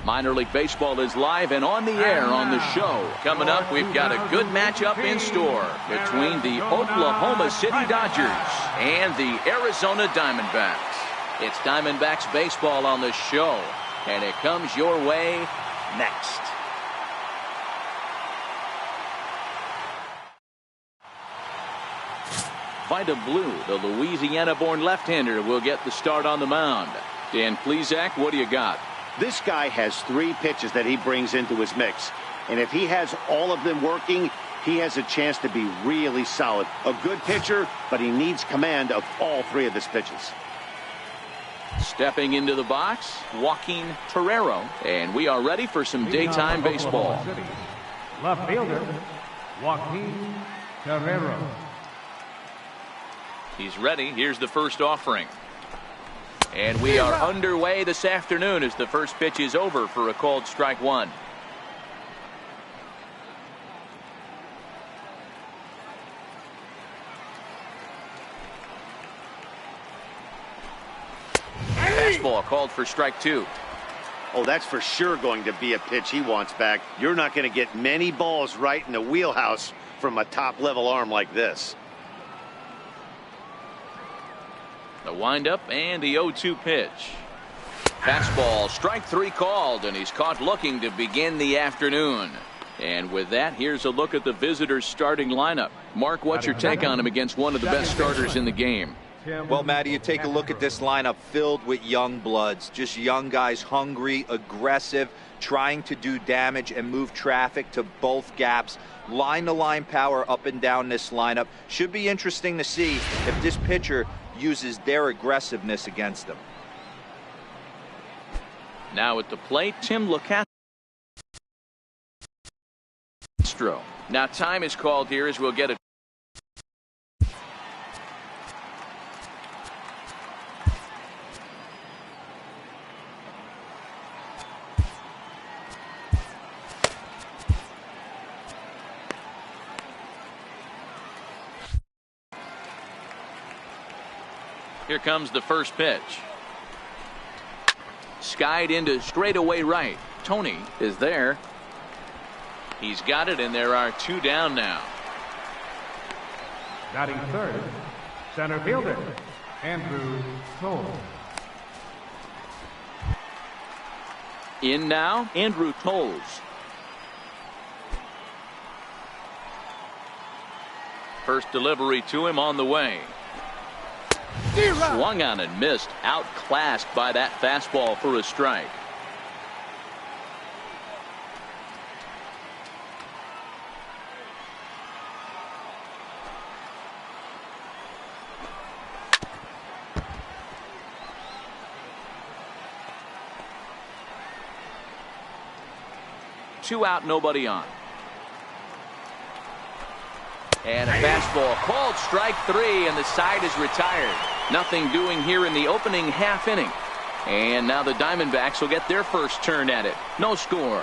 Minor League Baseball is live and on the air on the show. Coming up, we've got a good matchup in store between the Oklahoma City Dodgers and the Arizona Diamondbacks. It's Diamondbacks baseball on the show, and it comes your way next. Vida Blue, the Louisiana-born left-hander, will get the start on the mound. Dan Plesac, what do you got? This guy has 3 pitches that he brings into his mix. And if he has all of them working, he has a chance to be really solid. A good pitcher, but he needs command of all 3 of his pitches. Stepping into the box, Joaquin Torrero. And we are ready for some daytime baseball. Left fielder, Joaquin Torrero. He's ready. Here's the first offering. And we are underway this afternoon as the first pitch is over for a called strike 1. Fastball called for strike 2. Oh, that's for sure going to be a pitch he wants back. You're not going to get many balls right in the wheelhouse from a top-level arm like this. The windup and the 0-2 pitch. Fastball, strike 3 called, and he's caught looking to begin the afternoon. And with that, here's a look at the visitors' starting lineup. Mark, what's your take on him against one of the best starters in the game? Well, Matty, you take a look at this lineup filled with young bloods, just young guys, hungry, aggressive, trying to do damage and move traffic to both gaps. Line-to-line power up and down this lineup. Should be interesting to see if this pitcher uses their aggressiveness against them. Now at the plate, Tim Locastro. Now time is called here as we'll get it. Here comes the first pitch. Skied into straightaway right. Tony is there. He's got it, and there are 2 down now. Batting third, center fielder, Andrew Toll. In now, Andrew Tolles. First delivery to him on the way. Swung on and missed, outclassed by that fastball for a strike. Two out, nobody on. And a fastball called strike 3, and the side is retired. Nothing doing here in the opening half inning. And now the Diamondbacks will get their first turn at it. No score.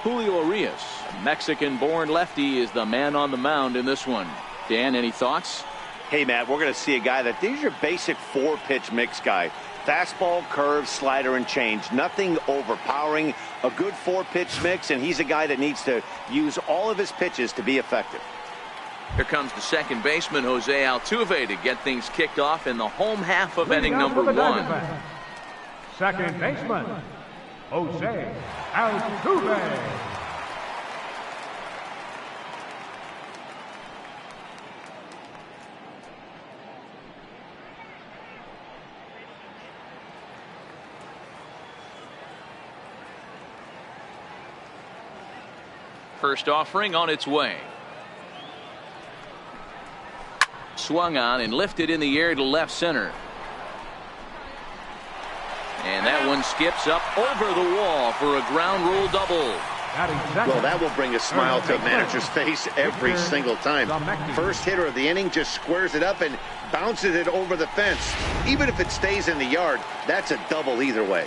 Julio Urias, a Mexican-born lefty, is the man on the mound in this one. Dan, any thoughts? Hey, Matt, we're going to see a guy that these are your basic 4-pitch mix guy. Fastball, curve, slider, and change. Nothing overpowering. A good 4-pitch mix, and he's a guy that needs to use all of his pitches to be effective. Here comes the second baseman, Jose Altuve, to get things kicked off in the home half of inning number 1. Second baseman, Jose Altuve. First offering on its way. Swung on and lifted in the air to left center. And that one skips up over the wall for a ground rule double. Well, that will bring a smile to a manager's face every single time. First hitter of the inning just squares it up and bounces it over the fence. Even if it stays in the yard, that's a double either way.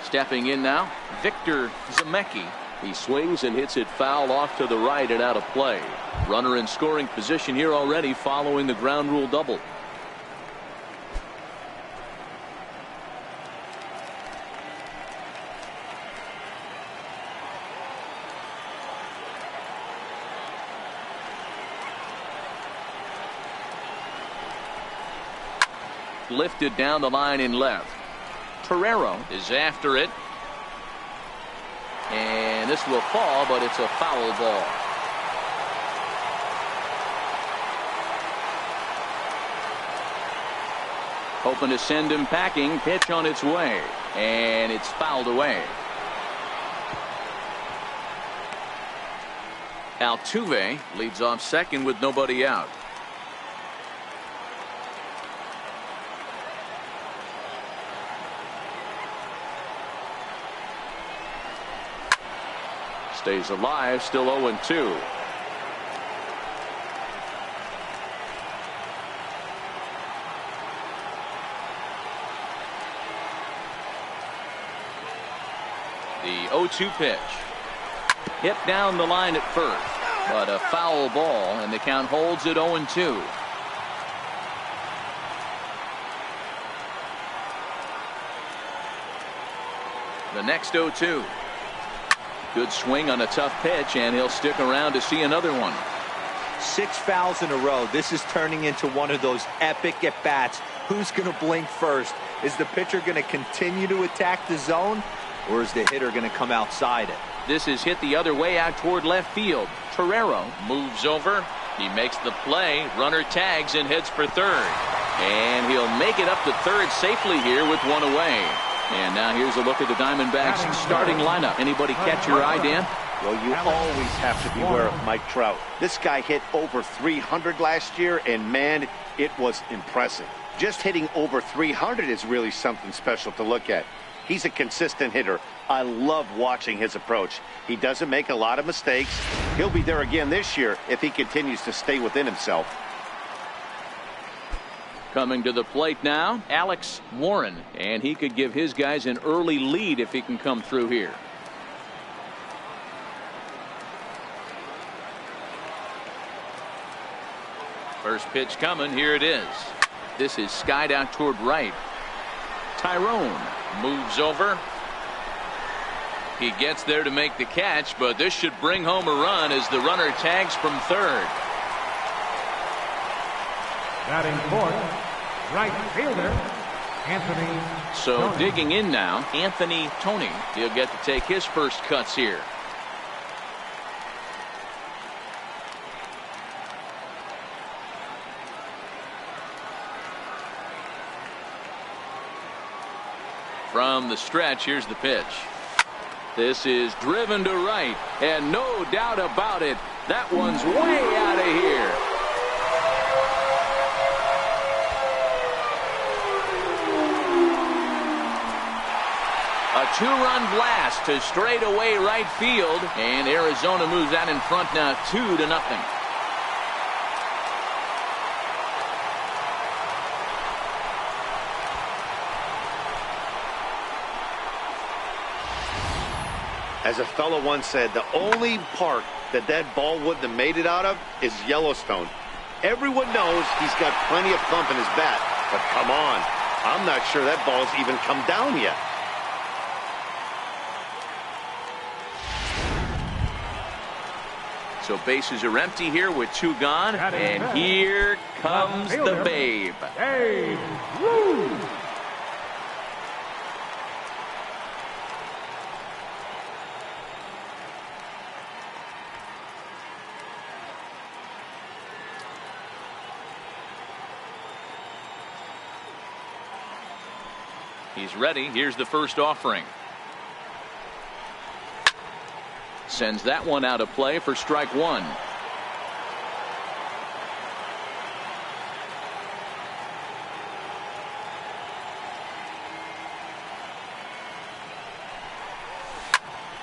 Stepping in now, Victor Zemecki He swings and hits it foul off to the right and out of play. Runner in scoring position here already following the ground rule double. Lifted down the line in left. Torero is after it. And this will fall, but it's a foul ball. Hoping to send him packing. Pitch on its way. And it's fouled away. Altuve leads off second with nobody out. Stays alive, still 0-2. The 0-2 pitch. Hit down the line at first, but a foul ball, and the count holds at 0-2. The next 0-2. Good swing on a tough pitch, and he'll stick around to see another one. 6 fouls in a row. This is turning into one of those epic at-bats. Who's going to blink first? Is the pitcher going to continue to attack the zone, or is the hitter going to come outside it? This is hit the other way out toward left field. Torero moves over. He makes the play. Runner tags and heads for third. And he'll make it up to third safely here with one away. And now here's a look at the Diamondbacks starting lineup. Anybody catch your eye, Dan? Well, you always have to beware of Mike Trout. This guy hit over 300 last year, and man, it was impressive. Just hitting over 300 is really something special to look at. He's a consistent hitter. I love watching his approach. He doesn't make a lot of mistakes. He'll be there again this year if he continues to stay within himself. Coming to the plate now, Alex Warren, and he could give his guys an early lead if he can come through here. First pitch coming, here it is. This is skied out toward right. Tyrone moves over. He gets there to make the catch, but this should bring home a run as the runner tags from third. Batting fourth, right fielder, Anthony. So Tony. digging in now, Anthony Tony. He'll get to take his first cuts here. From the stretch, here's the pitch. This is driven to right, and no doubt about it, that one's way out of here. A 2-run blast to straightaway right field, and Arizona moves out in front now 2-0. As a fellow once said, the only park that ball wouldn't have made it out of is Yellowstone. Everyone knows he's got plenty of thump in his bat, but come on, I'm not sure that ball's even come down yet. So bases are empty here with 2 gone, and here comes the Babe. Babe Ruth. He's ready. Here's the first offering. Sends that one out of play for strike 1.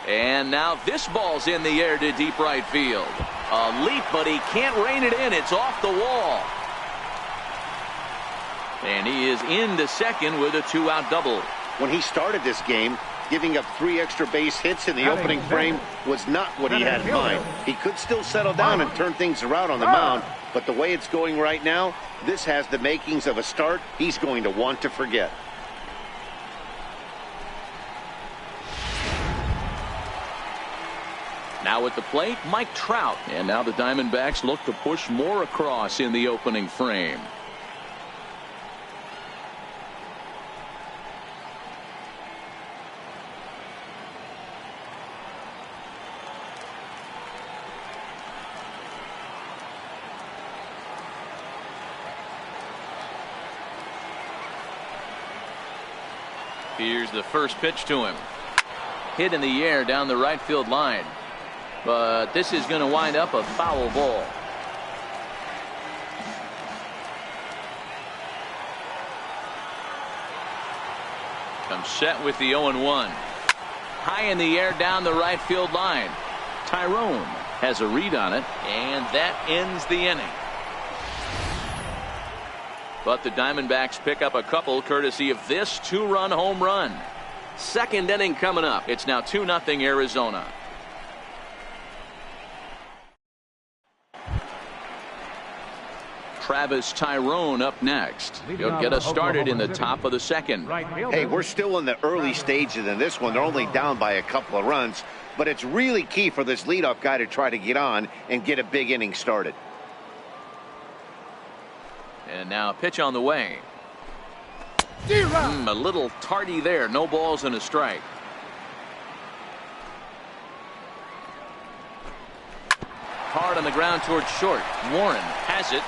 And now this ball's in the air to deep right field. A leap, but he can't rein it in. It's off the wall. And he is into second with a 2-out double. When he started this game, Giving up 3 extra base hits in the opening frame was not what he had in mind. He could still settle down and turn things around on the mound, but the way it's going right now, this has the makings of a start he's going to want to forget. Now at the plate, Mike Trout. And now the Diamondbacks look to push more across in the opening frame. Here's the first pitch to him. Hit in the air down the right field line. But this is going to wind up a foul ball. Comes set with the 0-1. High in the air down the right field line. Tyrone has a read on it, and that ends the inning. But the Diamondbacks pick up a couple courtesy of this 2-run home run. Second inning coming up. It's now 2-0 Arizona. Travis Tyrone up next. He'll get us started in the top of the second. Hey, we're still in the early stages in this one. They're only down by a couple of runs, but it's really key for this leadoff guy to try to get on and get a big inning started. And now a pitch on the way. A little tardy there. No balls and a strike. Hard on the ground towards short. Warren has it.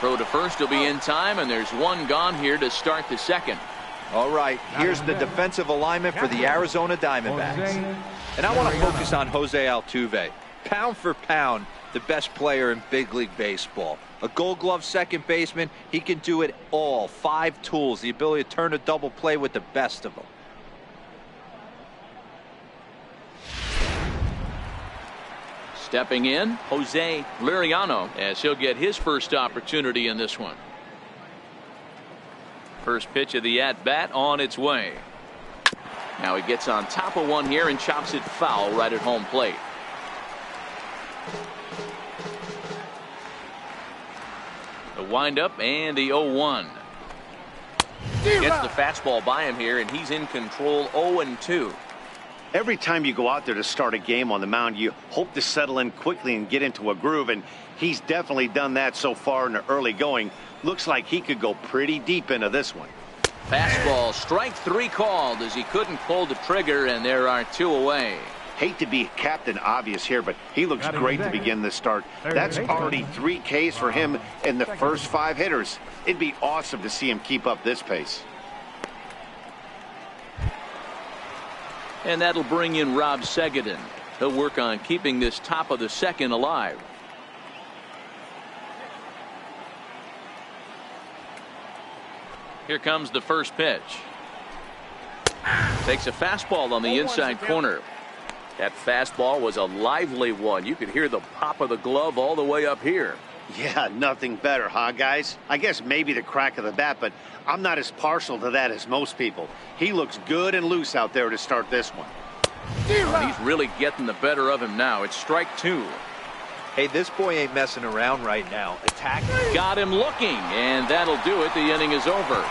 Throw to first will be in time, and there's one gone here to start the second. All right, here's the defensive alignment for the Arizona Diamondbacks. And I want to focus on Jose Altuve. Pound for pound, the best player in big league baseball. A Gold Glove second baseman, he can do it all. 5 tools, the ability to turn a double play with the best of them. Stepping in, Jose Liriano, as he'll get his first opportunity in this one. First pitch of the at-bat on its way. Now he gets on top of one here and chops it foul right at home plate. The windup and the 0-1. Gets the fastball by him here, and he's in control. 0-2. Every time you go out there to start a game on the mound, you hope to settle in quickly and get into a groove, and he's definitely done that so far in the early going. Looks like he could go pretty deep into this one. Fastball, strike 3 called as he couldn't pull the trigger, and there are 2 away. Hate to be Captain Obvious here, but he looks great to begin this start. That's already 3 Ks for him in the first 5 hitters. It'd be awesome to see him keep up this pace. And that'll bring in Rob Segedin. He'll work on keeping this top of the second alive. Here comes the first pitch. Takes a fastball on the inside corner. That fastball was a lively one. You could hear the pop of the glove all the way up here. Yeah, nothing better, huh, guys? I guess maybe the crack of the bat, but I'm not as partial to that as most people. He looks good and loose out there to start this one. He's really getting the better of him now. It's strike 2. Hey, this boy ain't messing around right now. Attack. Got him looking, and that'll do it. The inning is over.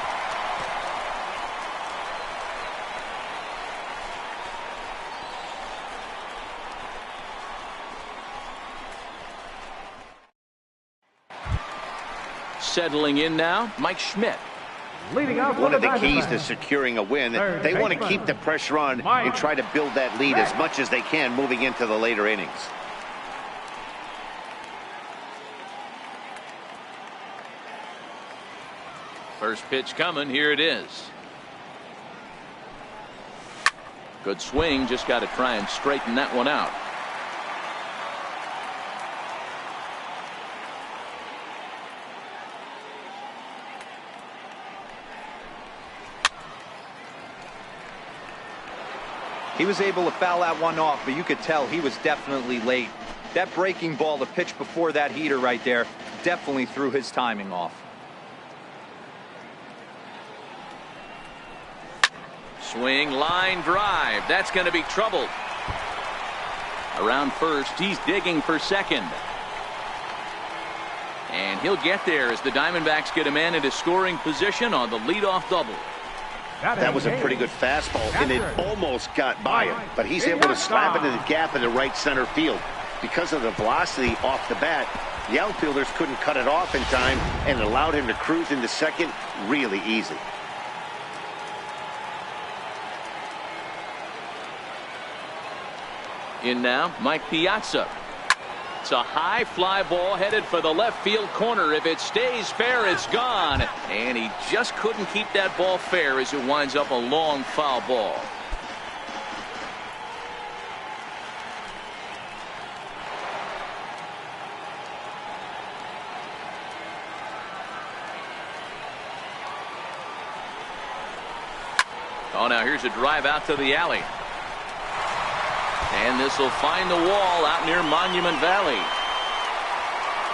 Settling in now, Mike Schmidt. One of the keys to securing a win, they want to keep the pressure on and try to build that lead as much as they can moving into the later innings. First pitch coming. Here it is. Good swing. Just got to try and straighten that one out. He was able to foul that one off, but you could tell he was definitely late. That breaking ball, the pitch before that heater right there, definitely threw his timing off. Swing, line drive. That's going to be troubled. Around first, he's digging for second. And he'll get there as the Diamondbacks get a man into scoring position on the leadoff double. That was a pretty good fastball, and it almost got by him. But he's able to slap it in the gap in the right center field. Because of the velocity off the bat, the outfielders couldn't cut it off in time, and it allowed him to cruise into second really easy. In now, Mike Piazza. It's a high fly ball headed for the left field corner. If it stays fair, it's gone. And he just couldn't keep that ball fair as it winds up a long foul ball. Oh, now here's a drive out to the alley. And this will find the wall out near Monument Valley.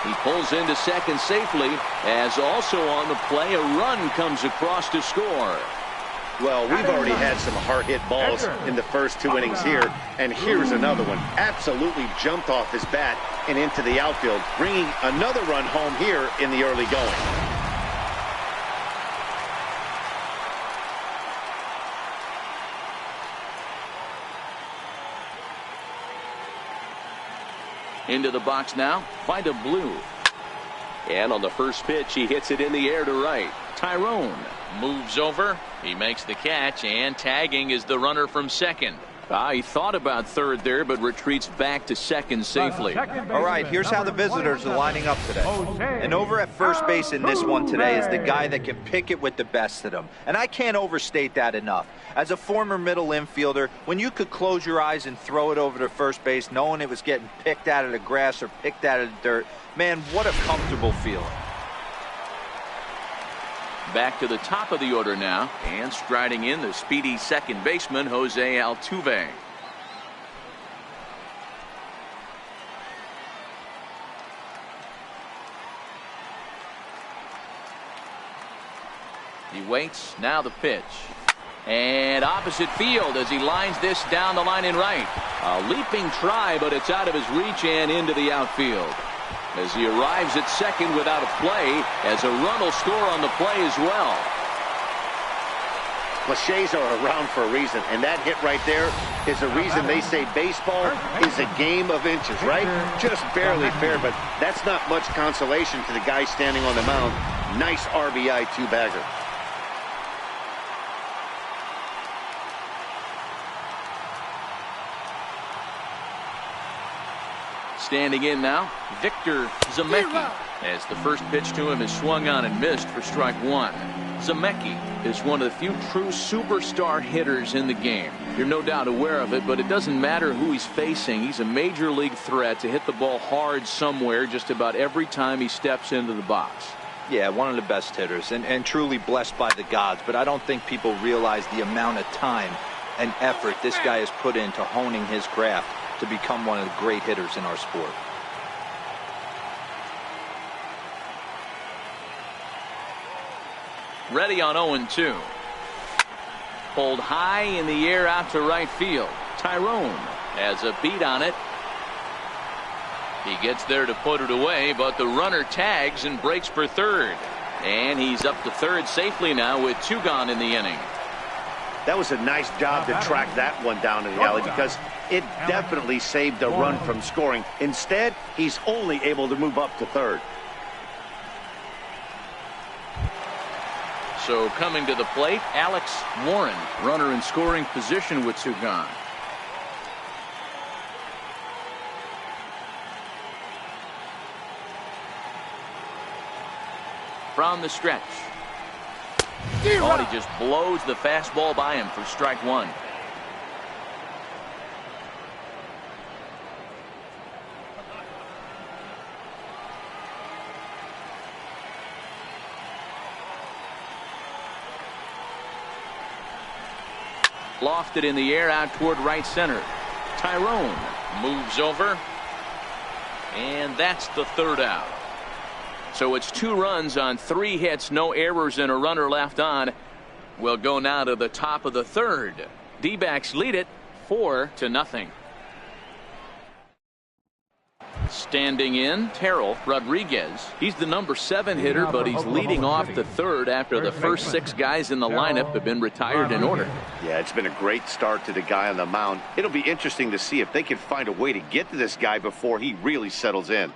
He pulls into second safely, as also on the play a run comes across to score. Well, we've already had some hard-hit balls in the first 2 innings here, and here's another one. Absolutely jumped off his bat and into the outfield, bringing another run home here in the early going. Into the box now, find a blue. And on the first pitch, he hits it in the air to right. Tyrone moves over. He makes the catch, and tagging is the runner from second. He thought about third there, but retreats back to second safely. All right, here's how the visitors are lining up today. And over at first base in this one today is the guy that can pick it with the best of them. And I can't overstate that enough. As a former middle infielder, when you could close your eyes and throw it over to first base knowing it was getting picked out of the grass or picked out of the dirt, man, what a comfortable feeling. Back to the top of the order now, and striding in the speedy second baseman Jose Altuve. He waits, now the pitch. And opposite field as he lines this down the line in right. A leaping try, but it's out of his reach and into the outfield. As he arrives at second without a play, as a run will score on the play as well. Cliches are around for a reason, and that hit right there is a reason they say baseball is a game of inches, right? Just barely fair, but that's not much consolation to the guy standing on the mound. Nice RBI two-bagger. Standing in now, Victor Zemecki, as the first pitch to him is swung on and missed for strike one. Zemecki is one of the few true superstar hitters in the game. You're no doubt aware of it, but it doesn't matter who he's facing. He's a major league threat to hit the ball hard somewhere just about every time he steps into the box. Yeah, one of the best hitters and truly blessed by the gods, but I don't think people realize the amount of time and effort this guy has put into honing his craft to become one of the great hitters in our sport. Ready on 0-2. Pulled high in the air out to right field. Tyrone has a beat on it. He gets there to put it away, but the runner tags and breaks for third. And he's up to third safely now with two gone in the inning. That was a nice job to track that one down in the alley because it definitely saved a run from scoring. Instead, he's only able to move up to third. So coming to the plate, Alex Warren, runner in scoring position with two gone. From the stretch. Oh, he just blows the fastball by him for strike one. Lofted in the air out toward right center. Tyrone moves over. And that's the third out. So it's 2 runs on 3 hits, no errors, and a runner left on. We'll go now to the top of the third. D-backs lead it 4-0. Standing in, Terrell Rodriguez. He's the number 7 hitter, but he's leading off the third after the first 6 guys in the lineup have been retired in order. Yeah, it's been a great start to the guy on the mound. It'll be interesting to see if they can find a way to get to this guy before he really settles in.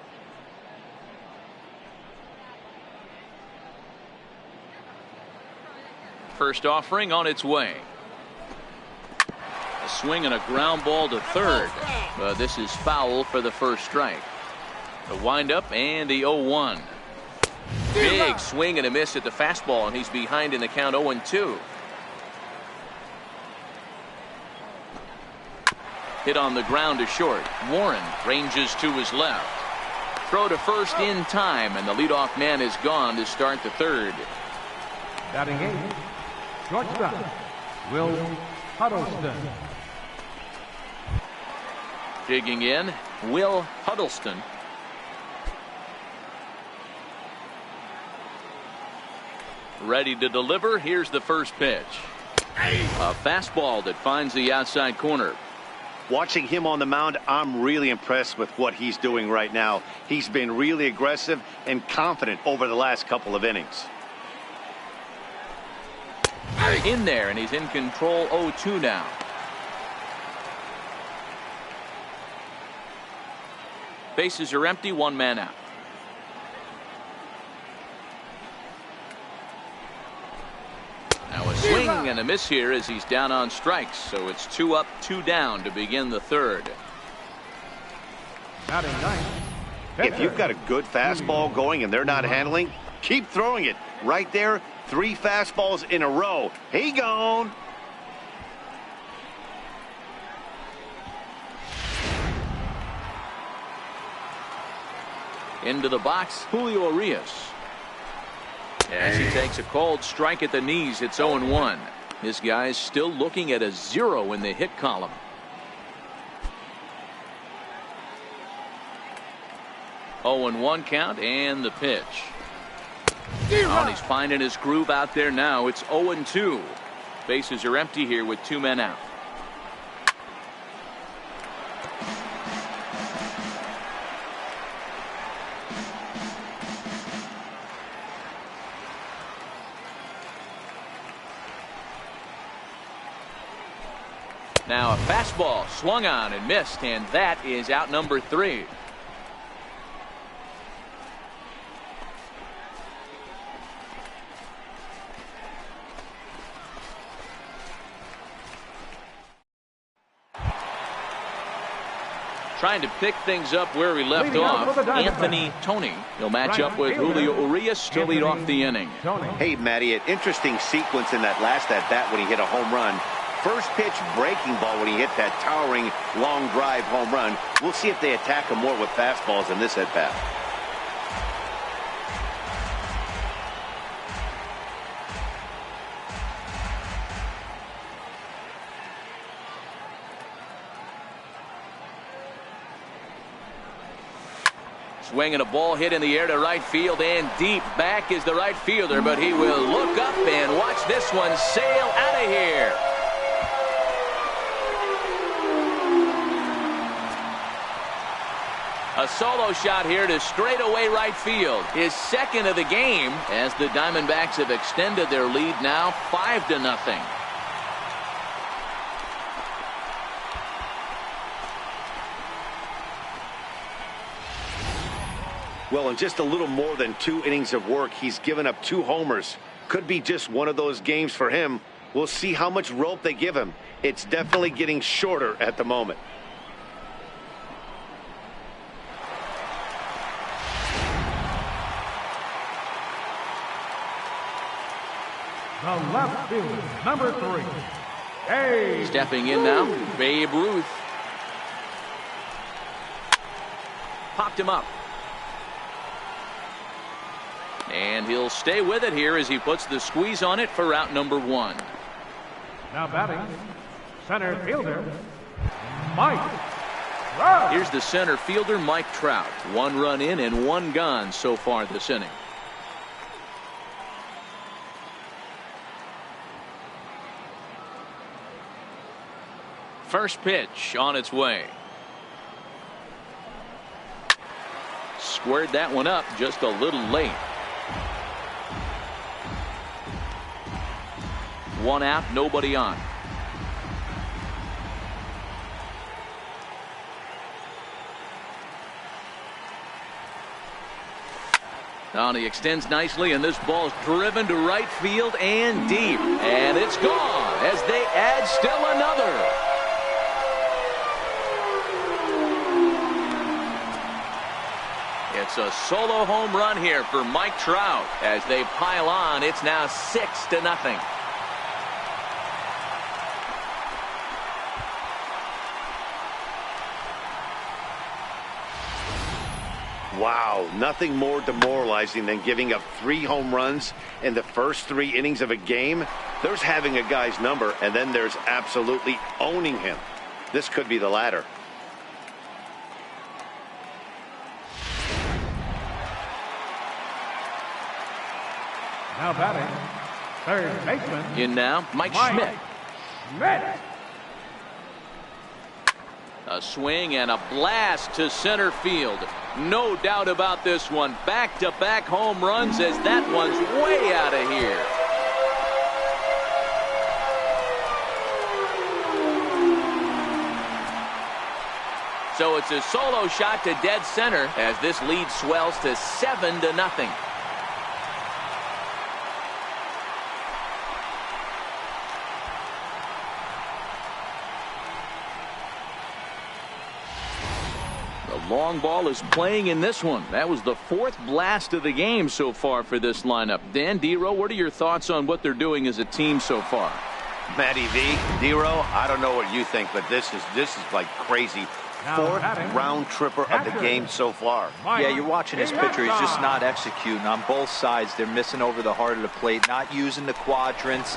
First offering on its way. A swing and a ground ball to third. But this is foul for the first strike. The windup and the 0-1. Big swing and a miss at the fastball, and he's behind in the count 0-2. Hit on the ground to short. Warren ranges to his left. Throw to first in time, and the leadoff man is gone to start the third. Batting 8, shortstop, Will Huddleston. Digging in, Will Huddleston. Ready to deliver. Here's the first pitch. A fastball that finds the outside corner. Watching him on the mound, I'm really impressed with what he's doing right now. He's been really aggressive and confident over the last couple of innings. In there, and he's in control. 0-2 now. Bases are empty, 1 man out. Now a swing and a miss here as he's down on strikes, so it's 2 up, 2 down to begin the third. Batting 9. If you've got a good fastball going and they're not handling, keep throwing it. Right there, 3 fastballs in a row. He gone. Into the box, Julio Urias. As he takes a cold strike at the knees, it's 0-1. This guy's still looking at a 0 in the hit column. Oh, 0-1 count, and the pitch. Oh, and he's finding his groove out there now. It's 0-2. Bases are empty here with 2 men out. Now a fastball swung on and missed, and that is out number 3. Trying to pick things up where we left off, Anthony Tony. He'll match up with Julio Urias to lead off the inning. Hey, Matty, an interesting sequence in that last at-bat when he hit a home run. First pitch breaking ball when he hit that towering long drive home run. We'll see if they attack him more with fastballs in this at-bat. Swinging a ball hit in the air to right field, and deep back is the right fielder, but he will look up and watch this one sail out of here. A solo shot here to straightaway right field. His second of the game as the Diamondbacks have extended their lead now 5-0. Well, in just a little more than 2 innings of work, he's given up 2 homers. Could be just one of those games for him. We'll see how much rope they give him. It's definitely getting shorter at the moment. The left fielder, number 3. Hey. Stepping in now, Babe Ruth. Popped him up. And he'll stay with it here as he puts the squeeze on it for out number 1. Now batting, center fielder, Mike Trout. Here's the center fielder, Mike Trout. 1 run in and 1 gone so far this inning. First pitch on its way. Squared that one up just a little late. One out, nobody on. Now he extends nicely, and this ball's driven to right field and deep. And it's gone as they add still another. It's a solo home run here for Mike Trout. As they pile on, it's now 6-0. Wow, nothing more demoralizing than giving up 3 home runs in the first 3 innings of a game. There's having a guy's number, and then there's absolutely owning him. This could be the latter. Now batting, third baseman. In now, Mike Schmidt. A swing and a blast to center field. No doubt about this one. Back-to-back home runs as that one's way out of here. So it's a solo shot to dead center as this lead swells to 7-0. Long ball is playing in this one. That was the 4th blast of the game so far for this lineup. Dan, D-Row, what are your thoughts on what they're doing as a team so far? Matty V, D-Row, I don't know what you think, but this is like crazy. 4th round tripper of the game so far. Yeah, you're watching this pitcher. He's just not executing on both sides. They're missing over the heart of the plate, not using the quadrants.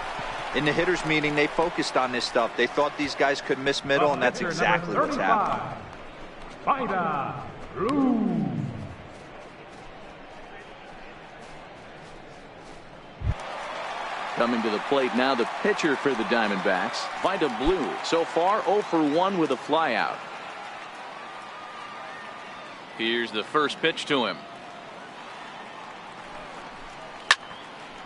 In the hitters meeting, they focused on this stuff. They thought these guys could miss middle, and that's exactly what's happening. Coming to the plate now, the pitcher for the Diamondbacks, Vida Blue. So far 0 for 1 with a flyout. Here's the first pitch to him.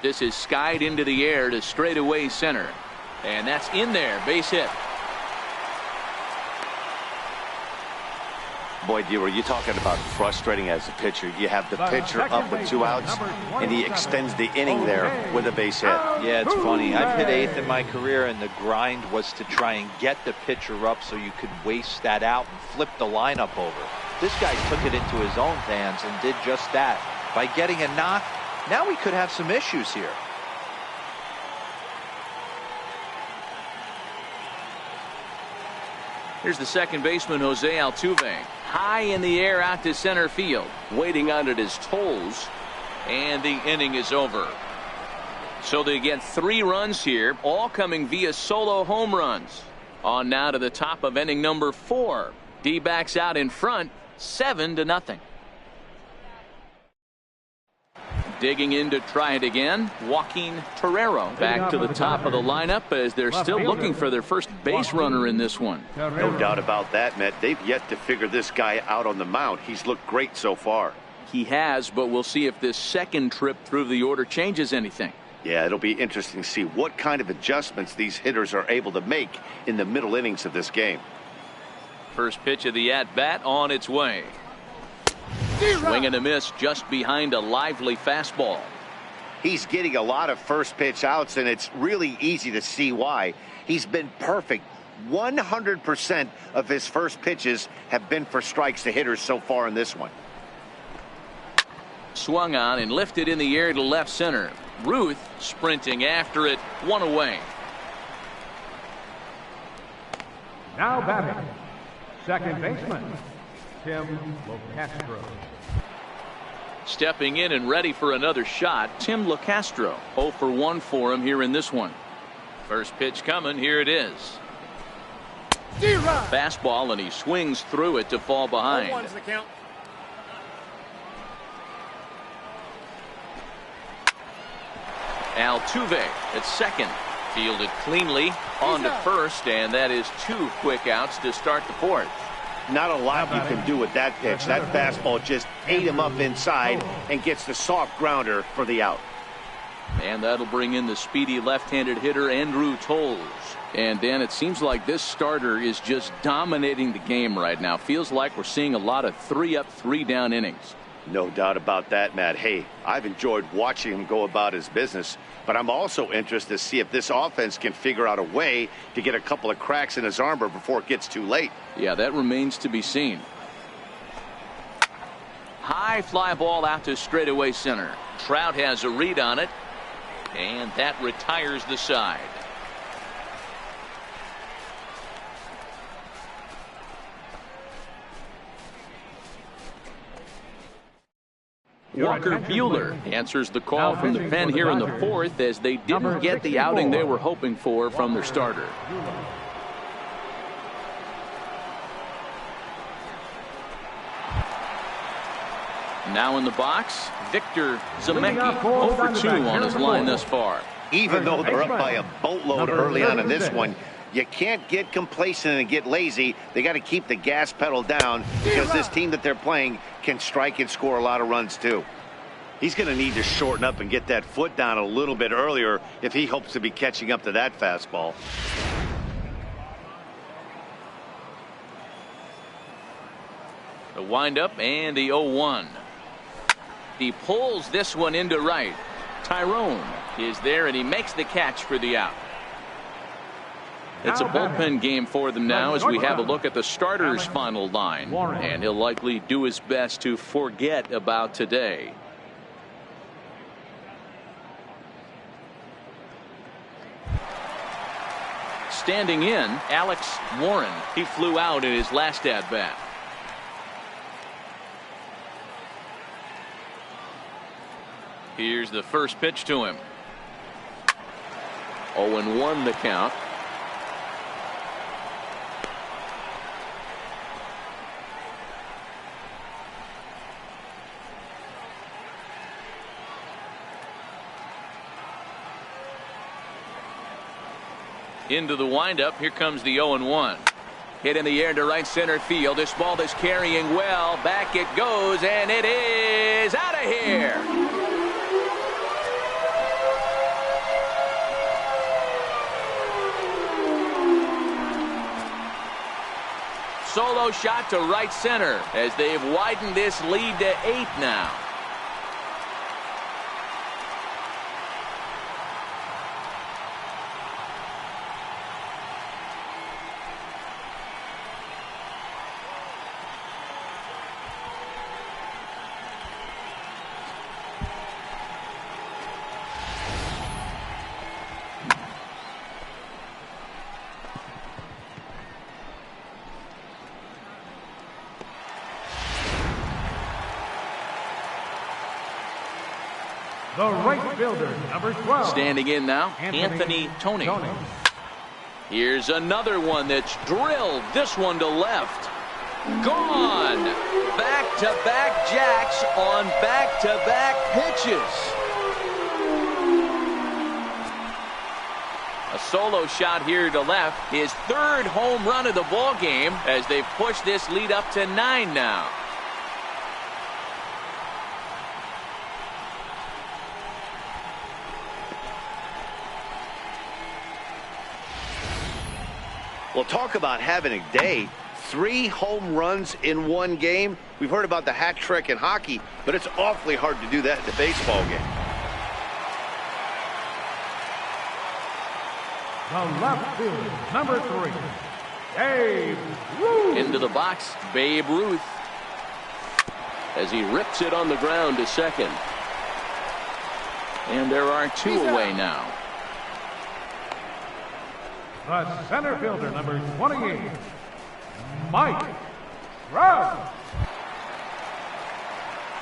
This is skied into the air to straightaway center. And that's in there, base hit. Boy, D-Row, you're talking about frustrating as a pitcher. You have the pitcher up with 2 outs, and he extends the inning there with a base hit. Yeah, it's funny. I've hit 8th in my career, and the grind was to try and get the pitcher up so you could waste that out and flip the lineup over. This guy took it into his own hands and did just that. By getting a knock, now we could have some issues here. Here's the second baseman, Jose Altuve. High in the air out to center field. Waiting on it is Tolles. And the inning is over. So they get 3 runs here, all coming via solo home runs. On now to the top of inning number 4. D-backs out in front, 7-0. Digging in to try it again, Joaquin Torrero back to the top of the lineup as they're still looking for their first base runner in this one. No doubt about that, Matt. They've yet to figure this guy out on the mound. He's looked great so far. He has, but we'll see if this second trip through the order changes anything. Yeah, it'll be interesting to see what kind of adjustments these hitters are able to make in the middle innings of this game. First pitch of the at-bat on its way. Swing and a miss just behind a lively fastball. He's getting a lot of first pitch outs, and it's really easy to see why. He's been perfect. 100% of his first pitches have been for strikes to hitters so far in this one. Swung on and lifted in the air to left center. Ruth sprinting after it, 1 away. Now batting, second baseman, Tim LoCastro. Stepping in and ready for another shot, Tim LoCastro. 0 for 1 for him here in this one. First pitch coming, here it is. Fastball, and he swings through it to fall behind. Altuve at second. Fielded cleanly on to first, and that is 2 quick outs to start the 4th. Not a lot you can do with that pitch. That fastball just ate him up inside and gets the soft grounder for the out. And that'll bring in the speedy left-handed hitter Andrew Toles. And Dan, it seems like this starter is just dominating the game right now. Feels like we're seeing a lot of 3-up, 3-down innings. No doubt about that, Matt. Hey, I've enjoyed watching him go about his business, but I'm also interested to see if this offense can figure out a way to get a couple of cracks in his armor before it gets too late. Yeah, that remains to be seen. High fly ball out to straightaway center. Trout has a read on it, and that retires the side. Walker Buehler answers the call from the pen here in the 4th, as they didn't get the outing they were hoping for from their starter. Now in the box, Victor Zemecki, 0 for 2 on his line thus far. Even though they're up by a boatload early on in this one, you can't get complacent and get lazy. They got to keep the gas pedal down, because this team that they're playing can strike and score a lot of runs too. He's going to need to shorten up and get that foot down a little bit earlier if he hopes to be catching up to that fastball. The windup and the 0-1. He pulls this one into right. Tyrone is there, and he makes the catch for the out. It's a bullpen game for them now, as we have a look at the starter's final line, and he'll likely do his best to forget about today. Standing in, Alex Warren. He flew out in his last at bat. Here's the first pitch to him. 0-1 the count. Into the windup. Here comes the 0-1. Hit in the air to right center field. This ball is carrying well. Back it goes, and it is out of here. Solo shot to right center, as they've widened this lead to 8 now. The right fielder, number 12. Standing in now, Anthony Tony. Here's another one that's drilled. This one to left. Gone. Back-to-back jacks on back-to-back pitches. A solo shot here to left. His 3rd home run of the ball game, as they've pushed this lead up to 9 now. Well, talk about having a day. 3 home runs in one game. We've heard about the hat trick in hockey, but it's awfully hard to do that in a baseball game. The left fielder, number 3, Babe Ruth. Into the box, Babe Ruth, as he rips it on the ground to second. And there are 2 away now. The center fielder, number 28, Mike Trout.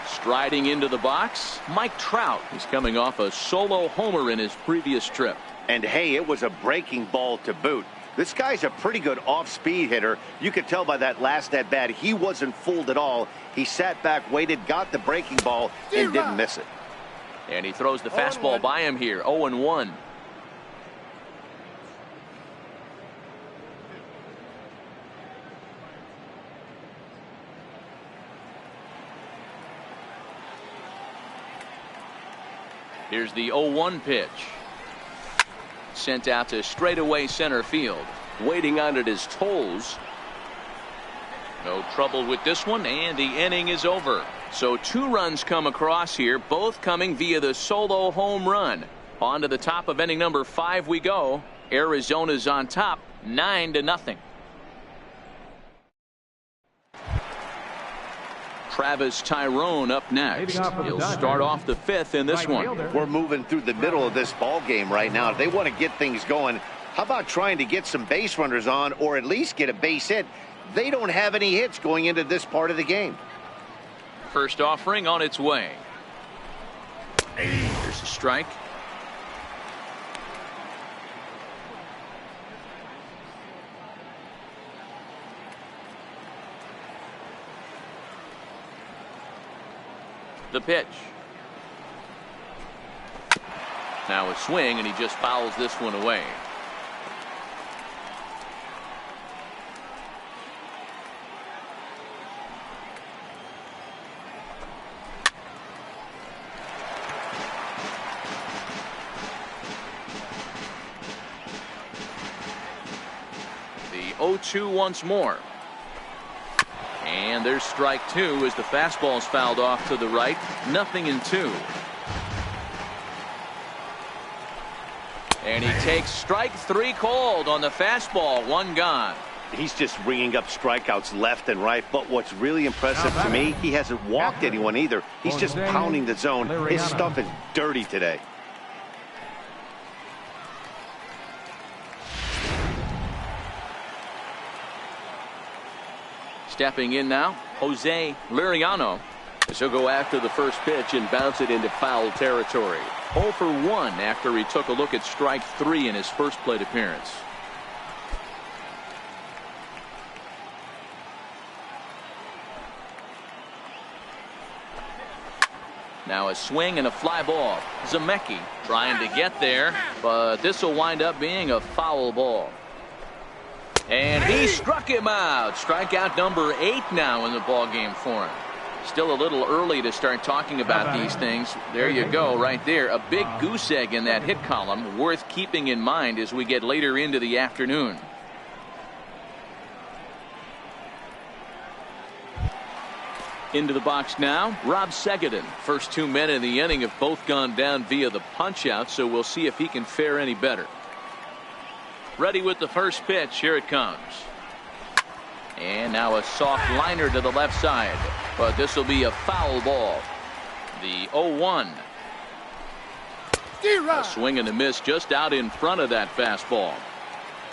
Striding into the box, Mike Trout. He's coming off a solo homer in his previous trip. And hey, it was a breaking ball to boot. This guy's a pretty good off-speed hitter. You could tell by that last at bat he wasn't fooled at all. He sat back, waited, got the breaking ball, and didn't miss it. And he throws the fastball by him here. 0-1. Here's the 0-1 pitch. Sent out to straightaway center field. Waiting on it is Tolles. No trouble with this one, and the inning is over. So 2 runs come across here, both coming via the solo home run. On to the top of inning number 5 we go. Arizona's on top, 9-0. Travis Tyrone up next. He'll start off the 5th in this one. We're moving through the middle of this ball game right now. If they want to get things going, how about trying to get some base runners on, or at least get a base hit? They don't have any hits going into this part of the game. First offering on its way. There's a strike. The pitch. Now a swing, and he just fouls this one away. The 0-2 once more. And there's strike 2 as the fastball's fouled off to the right. 0-2. And he takes strike 3 called on the fastball. 1 gone. He's just ringing up strikeouts left and right. But what's really impressive to me, he hasn't walked anyone either. He's just pounding the zone. His stuff is dirty today. Stepping in now, Jose Liriano. As he'll go after the first pitch and bounce it into foul territory. 0 for 1 after he took a look at strike 3 in his first plate appearance. Now a swing and a fly ball. Zemecki trying to get there, but this will wind up being a foul ball. And he struck him out. Strikeout number 8 now in the ball game for him. Still a little early to start talking about these things. There you go, right there. A big goose egg in that hit column, worth keeping in mind as we get later into the afternoon. Into the box now, Rob Segedin. First 2 men in the inning have both gone down via the punch out, so we'll see if he can fare any better. Ready with the first pitch. Here it comes. And now a soft liner to the left side. But this will be a foul ball. The 0-1. A swing and a miss just out in front of that fastball.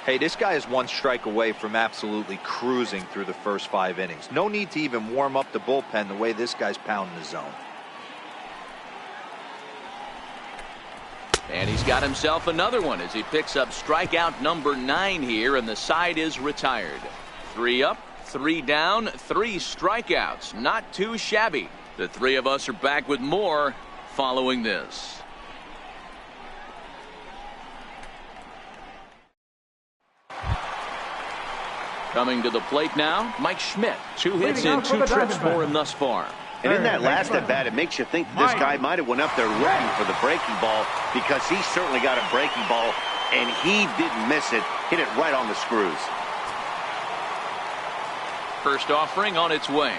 Hey, this guy is 1 strike away from absolutely cruising through the first 5 innings. No need to even warm up the bullpen the way this guy's pounding the zone. And he's got himself another one as he picks up strikeout number 9 here, and the side is retired. 3 up, 3 down, 3 strikeouts. Not too shabby. The 3 of us are back with more following this. Coming to the plate now, Mike Schmidt. 2 hits and 2 trips for him thus far. And in that last at bat, it makes you think this guy might have went up there looking for the breaking ball, because he certainly got a breaking ball, and he didn't miss it. Hit it right on the screws. First offering on its way.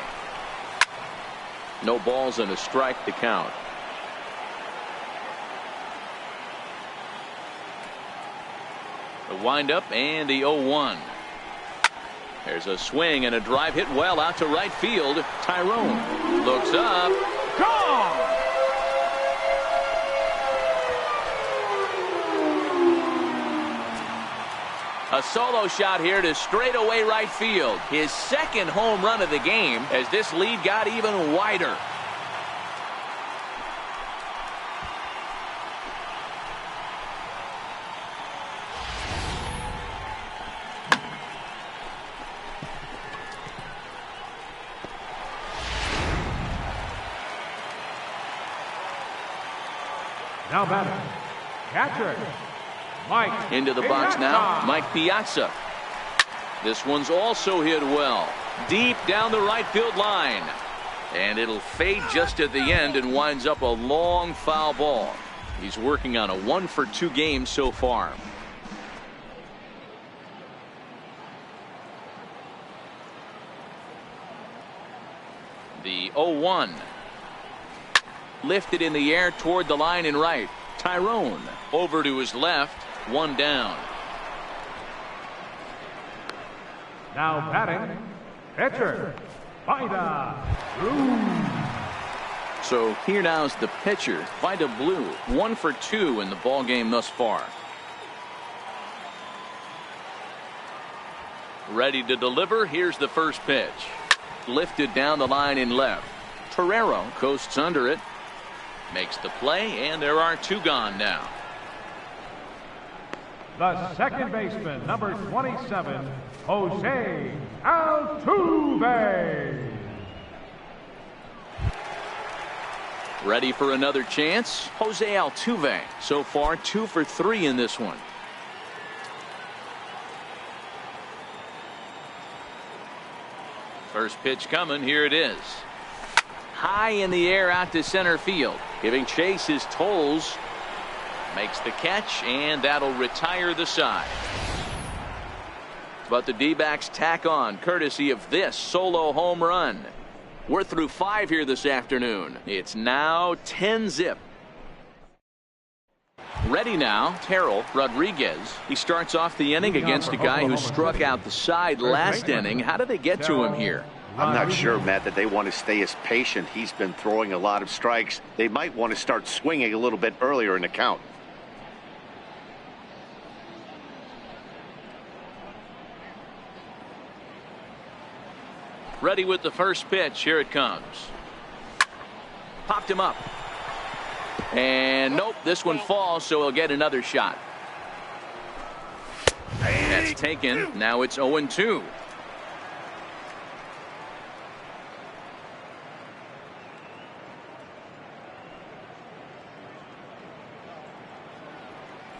No balls and a strike to count. The windup and the 0-1. There's a swing and a drive hit well out to right field. Tyrone looks up. Gone! A solo shot here to straightaway right field. His 2nd home run of the game as this lead got even wider. Now batting, catcher, Mike. Into the box now, Mike Piazza. This one's also hit well. Deep down the right field line. And it'll fade just at the end and winds up a long foul ball. He's working on a 1-for-2 game so far. The 0-1. Lifted in the air toward the line and right. Tyrone over to his left. 1 down. Now batting, pitcher, Vida Blue. So here now is the pitcher, Vida Blue. 1-for-2 in the ball game thus far. Ready to deliver. Here's the first pitch. Lifted down the line in left. Torero coasts under it. Makes the play, and there are 2 gone now. The second baseman, number 27, Jose Altuve. Ready for another chance. Jose Altuve so far 2 for 3 in this one. First pitch coming. Here it is. High in the air out to center field. Giving chase his Tolles. Makes the catch, and that'll retire the side. But the D-backs tack on courtesy of this solo home run. We're through 5 here this afternoon. It's now 10-zip. Ready now, Terrell Rodriguez. He starts off the inning against a guy who struck out the side last inning. How did they get to him here? I'm not sure, Matt, that they want to stay as patient. He's been throwing a lot of strikes. They might want to start swinging a little bit earlier in the count. Ready with the first pitch. Here it comes. Popped him up. And nope, this one falls, so he'll get another shot. That's taken. Now it's 0-2.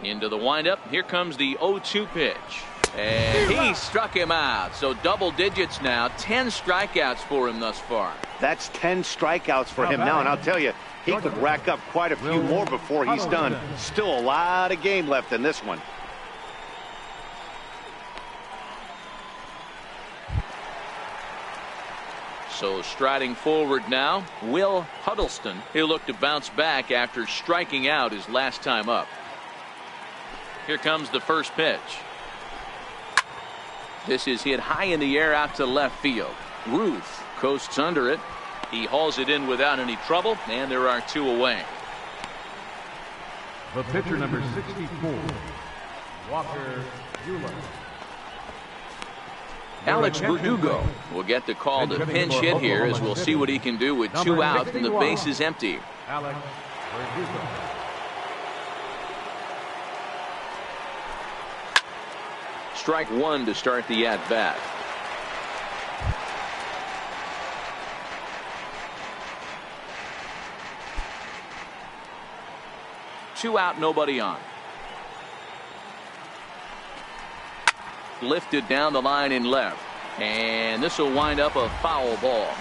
Into the windup. Here comes the 0-2 pitch. And he struck him out. So double digits now. 10 strikeouts for him thus far. That's 10 strikeouts for him now, and I'll tell you, he could rack up quite a few more before he's done. Still a lot of game left in this one. So striding forward now, Will Huddleston. He'll look to bounce back after striking out his last time up. Here comes the first pitch. This is hit high in the air out to left field. Ruth coasts under it. He hauls it in without any trouble, and there are 2 away. The pitcher, number 64, Walker Buehler. Alex Verdugo will get the call to pinch hit here, as we'll see what he can do with 2 out and the base is empty. Alex Verdugo. Strike 1 to start the at-bat. Two out, nobody on. Lifted down the line in left. And this will wind up a foul ball.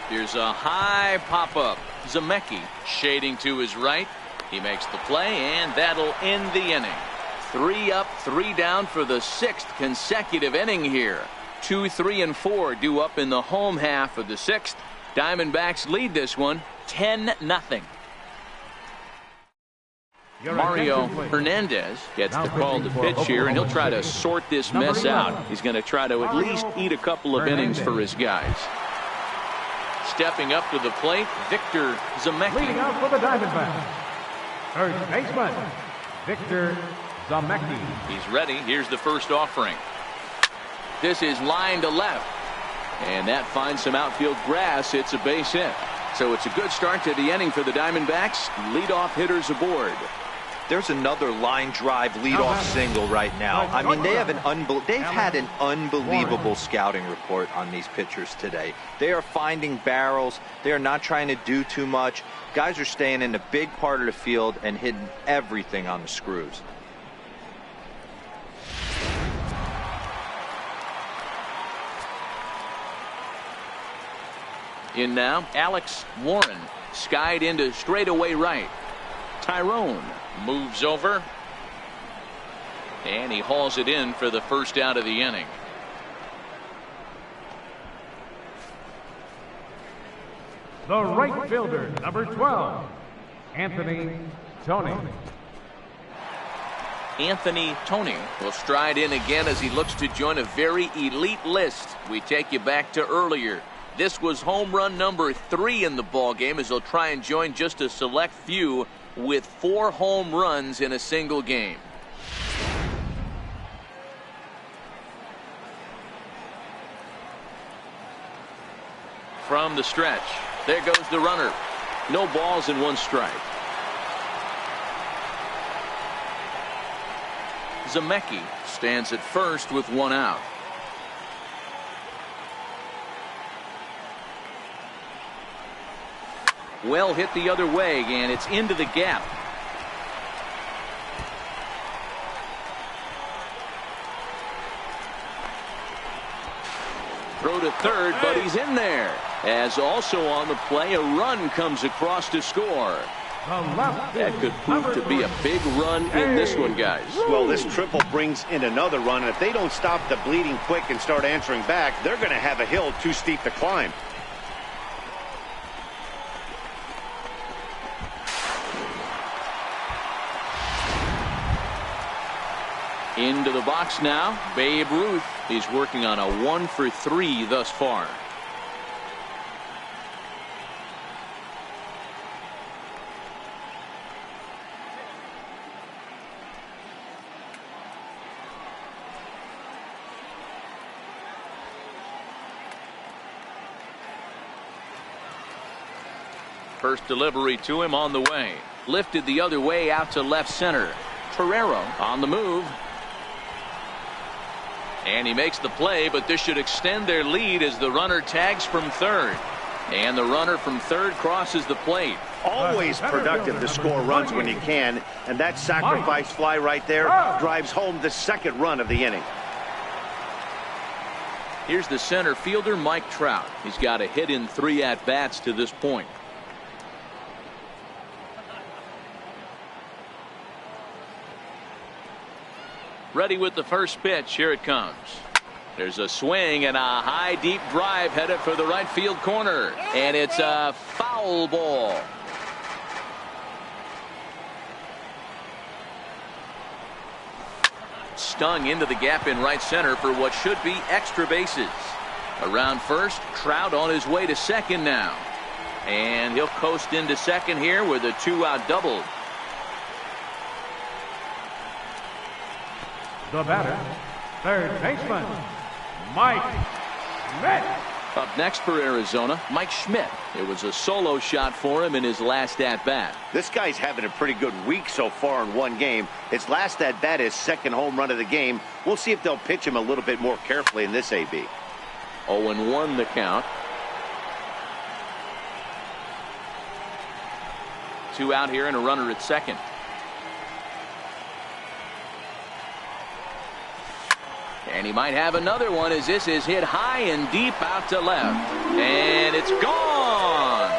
Here's a high pop-up. Zemecki shading to his right. He makes the play, and that'll end the inning. 3 up, 3 down for the 6th consecutive inning here. 2, 3, and 4 due up in the home half of the 6th. Diamondbacks lead this one 10-0. Mario Hernandez gets the call to pitch here, and he'll try to sort this mess out. He's going to try to at least eat a couple of innings for his guys. Stepping up to the plate, Victor Zemecki. Leading out for the Diamondbacks, third baseman, Victor Zemecki. He's ready. Here's the first offering. This is line to left. And that finds some outfield grass. It's a base hit. So it's a good start to the inning for the Diamondbacks. Leadoff hitters aboard. There's another line drive leadoff single right now. I mean, they've had an unbelievable scouting report on these pitchers today. They are finding barrels. They are not trying to do too much. Guys are staying in the big part of the field and hitting everything on the screws. In now, Alex Warren. Skied into straightaway right. Tyrone moves over. And he hauls it in for the first out of the inning. The right fielder, number 12, Anthony Tony. Anthony Tony will stride in again as he looks to join a very elite list. We take you back to earlier. This was home run number 3 in the ball game as he'll try and join just a select few with 4 home runs in a single game. From the stretch, there goes the runner. No balls and 1 strike. Zemecki stands at first with 1 out. Well hit the other way, and it's into the gap. Throw to third, but he's in there. As also on the play, a run comes across to score. That could prove to be a big run in this one, guys. Well, this triple brings in another run, and if they don't stop the bleeding quick and start answering back, they're going to have a hill too steep to climb. Into the box now, Babe Ruth. He's working on a 1-for-3 thus far. First delivery to him on the way. Lifted the other way out to left center. Torero on the move. And he makes the play, but this should extend their lead as the runner tags from third. And the runner from third crosses the plate. Always productive to score runs when you can, and that sacrifice fly right there drives home the second run of the inning. Here's the center fielder, Mike Trout. He's got a hit in 3 at-bats to this point. Ready with the first pitch. Here it comes. There's a swing and a high deep drive headed for the right field corner, and it's a foul ball. Stung into the gap in right center for what should be extra bases. Around first, Trout on his way to second now, and he'll coast into second here with a 2-out double. The batter, third baseman, Mike Schmidt. Up next for Arizona, Mike Schmidt. It was a solo shot for him in his last at-bat. This guy's having a pretty good week so far in one game. His last at-bat is second home run of the game. We'll see if they'll pitch him a little bit more carefully in this AB. 0-1 the count. 2 out here and a runner at second. And he might have another one as this is hit high and deep out to left. And it's gone.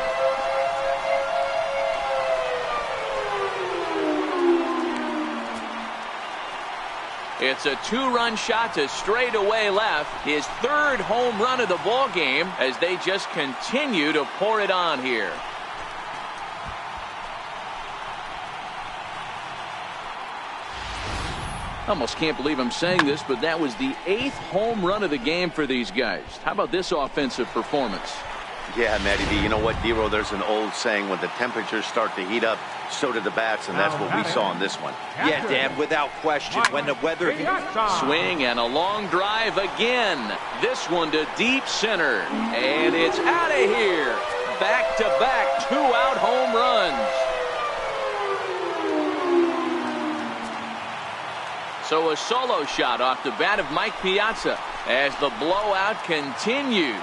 It's a 2-run shot to straightaway left. His 3rd home run of the ball game as they just continue to pour it on here. I almost can't believe I'm saying this, but that was the 8th home run of the game for these guys. How about this offensive performance? Yeah, Matty B, you know what, D-Roll, there's an old saying, when the temperatures start to heat up, so do the bats, and that's what we saw in this one. Yeah, Dan, without question, when the weather heats. Swing and a long drive again. This one to deep center, and it's out of here. Back-to-back 2-out home runs. So a solo shot off the bat of Mike Piazza as the blowout continues.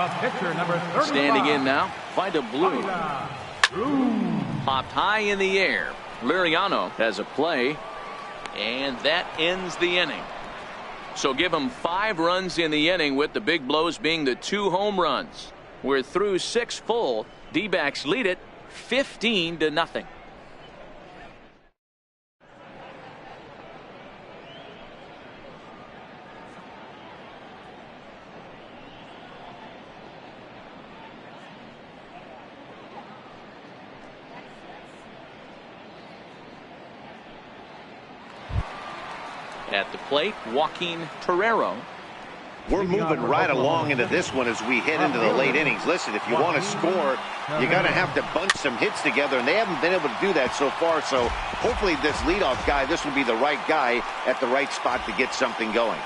The pitcher, number 35. Standing in now, Vida Blue. Popped high in the air. Liriano has a play, and that ends the inning. So give him 5 runs in the inning, with the big blows being the 2 home runs. We're through 6 full. D-backs lead it 15-0. At the plate, Joaquin Torrero. We're moving right along into this one as we head into the late innings. Listen, if you want to score, you got to have to bunch some hits together, and they haven't been able to do that so far. So hopefully this leadoff guy, this will be the right guy at the right spot to get something going.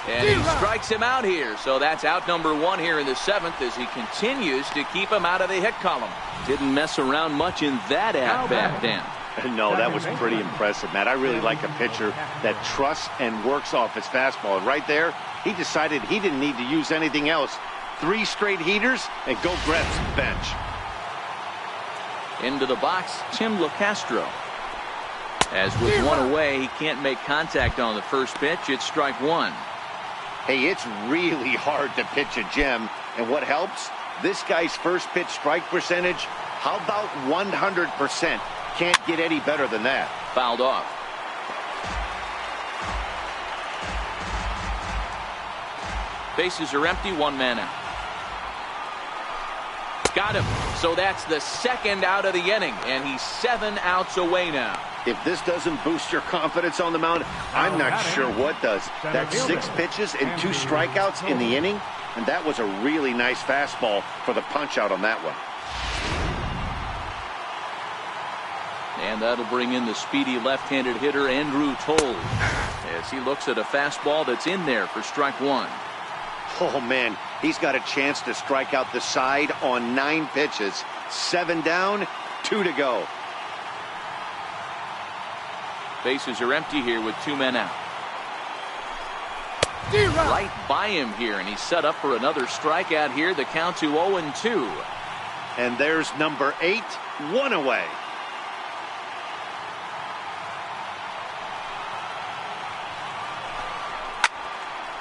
And he strikes him out here. So that's out number 1 here in the 7th as he continues to keep him out of the hit column. Didn't mess around much in that at-bat then. No, that was pretty impressive, Matt. I really like a pitcher that trusts and works off his fastball. And right there, he decided he didn't need to use anything else. 3 straight heaters and go grab some bench. Into the box, Tim LaCastro. As with 1 away, he can't make contact on the first pitch. It's strike 1. Hey, it's really hard to pitch a gem. And what helps? This guy's first pitch strike percentage, how about 100%? Can't get any better than that. Fouled off. Bases are empty, 1 man out. Got him. So that's the 2nd out of the inning, and he's 7 outs away now. If this doesn't boost your confidence on the mound, I'm not sure what does. That's 6 pitches and 2 strikeouts in the inning, and that was a really nice fastball for the punch out on that one. And that'll bring in the speedy left-handed hitter Andrew Toll as he looks at a fastball that's in there for strike 1. Oh, man, he's got a chance to strike out the side on 9 pitches. 7 down, 2 to go. Bases are empty here with 2 men out. Right by him here, and he's set up for another strikeout here. The count to 0-2. And there's number 8, 1 away.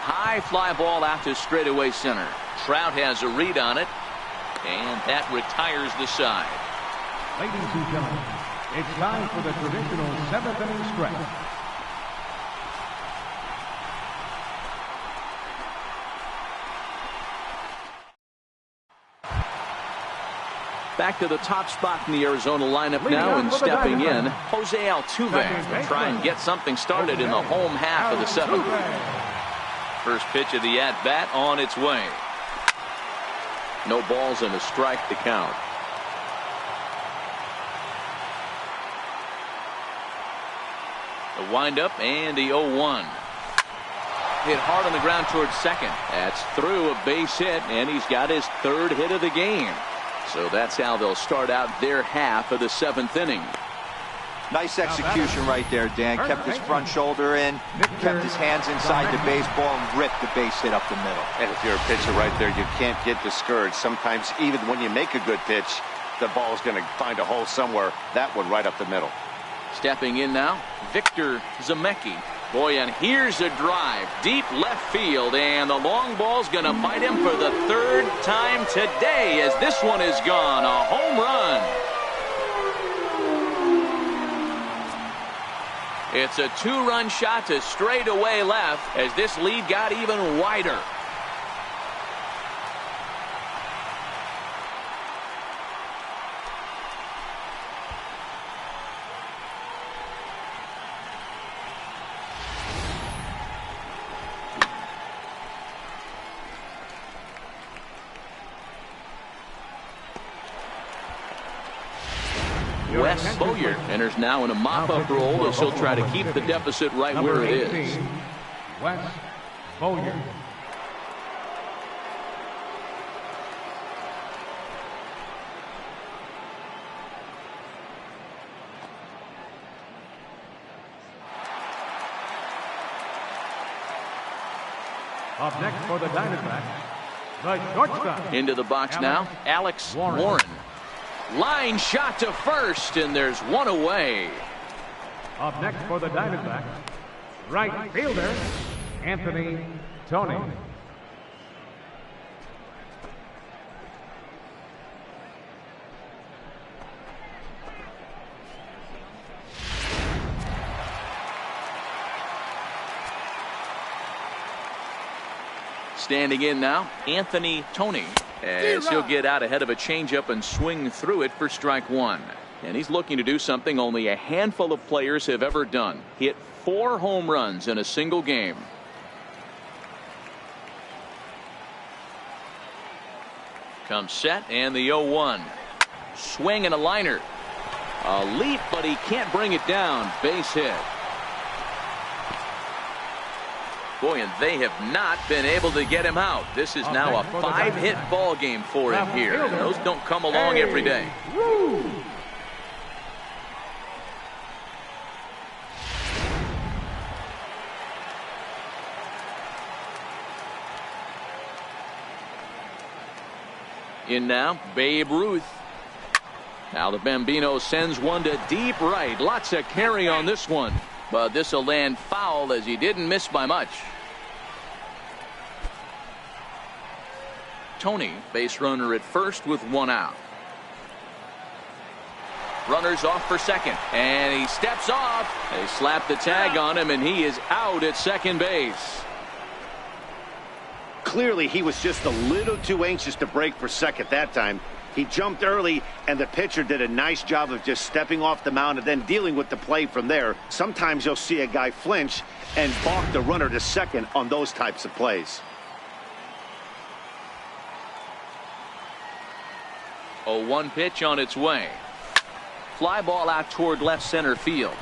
High fly ball out to straightaway center. Trout has a read on it, and that retires the side. Ladies and gentlemen, it's time for the traditional 7th inning stretch. Back to the top spot in the Arizona lineup now, and stepping in, Jose Altuve to try and get something started in the home half of the 7th. First pitch of the at-bat on its way. No balls and a strike to count. The windup and the 0-1. Hit hard on the ground towards second. That's through, a base hit, and he's got his 3rd hit of the game. So that's how they'll start out their half of the 7th inning. Nice execution right there, Dan. Kept his front shoulder in, kept his hands inside the baseball, and ripped the base hit up the middle. And if you're a pitcher right there, you can't get discouraged. Sometimes even when you make a good pitch, the ball is going to find a hole somewhere. That one right up the middle. Stepping in now, Victor Zemecki. Boy, and here's a drive, deep left field, and the long ball's going to bite him for the 3rd time today as this one is gone. A home run. It's a 2-run shot to straightaway left as this lead got even wider. Wes Boyer enters now in a mop-up role as he'll try to keep the deficit right where it is. Wes Boyer. Up next for the Diamondbacks, the shortstop. Into the box now, Alex Warren. Line shot to first, and there's one away. Up next for the Diamondbacks, right fielder, Anthony Tony. Standing in now, Anthony Tony, as he'll get out ahead of a changeup and swing through it for strike one. And he's looking to do something only a handful of players have ever done. Hit 4 home runs in a single game. Comes set and the 0-1. Swing and a liner. A leap, but he can't bring it down. Base hit. Boy, and they have not been able to get him out. This is now a 5-hit ball game for him here. And those don't come along every day. In now, Babe Ruth. Now the Bambino sends one to deep right. Lots of carry on this one. But this will land foul as he didn't miss by much. Tony, base runner at first with 1 out. Runners off for second, and he steps off. They slap the tag on him, and he is out at second base. Clearly, he was just a little too anxious to break for second that time. He jumped early, and the pitcher did a nice job of just stepping off the mound and then dealing with the play from there. Sometimes you'll see a guy flinch and balk the runner to second on those types of plays. 0-1 pitch on its way. Fly ball out toward left center field.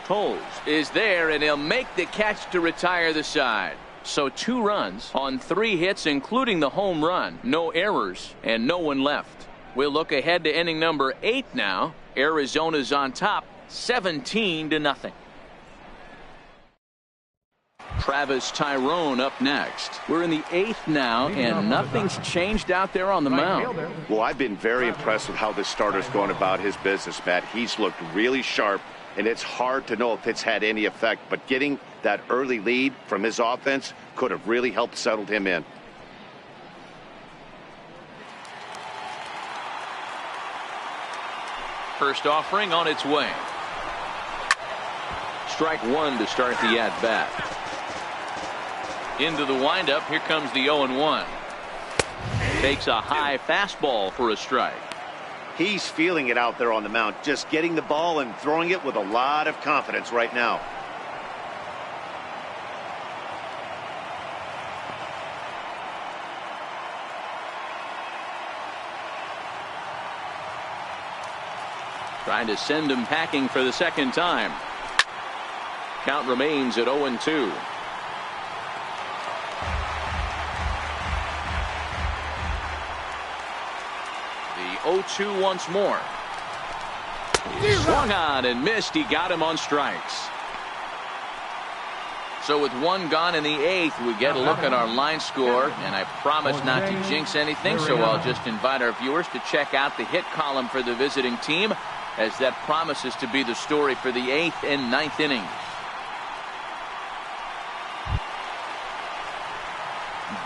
Coles is there, and he'll make the catch to retire the side. So 2 runs on 3 hits, including the home run. No errors and no one left. We'll look ahead to inning number 8 now. Arizona's on top, 17-0. Travis Tyrone up next. We're in the 8th now, and nothing's changed out there on the mound. Well, I've been very impressed with how this starter's going about his business, Matt. He's looked really sharp, and it's hard to know if it's had any effect, but getting that early lead from his offense could have really helped settle him in. First offering on its way. Strike 1 to start the at-bat. Into the windup. Here comes the 0-1. Takes a high fastball for a strike. He's feeling it out there on the mound, just getting the ball and throwing it with a lot of confidence right now. Trying to send him packing for the second time. Count remains at 0-2. The 0-2 once more. He swung on and missed. He got him on strikes. So with 1 gone in the 8th, we get a look at our line score, and I promise not to jinx anything, so I'll just invite our viewers to check out the hit column for the visiting team, as that promises to be the story for the 8th and 9th innings.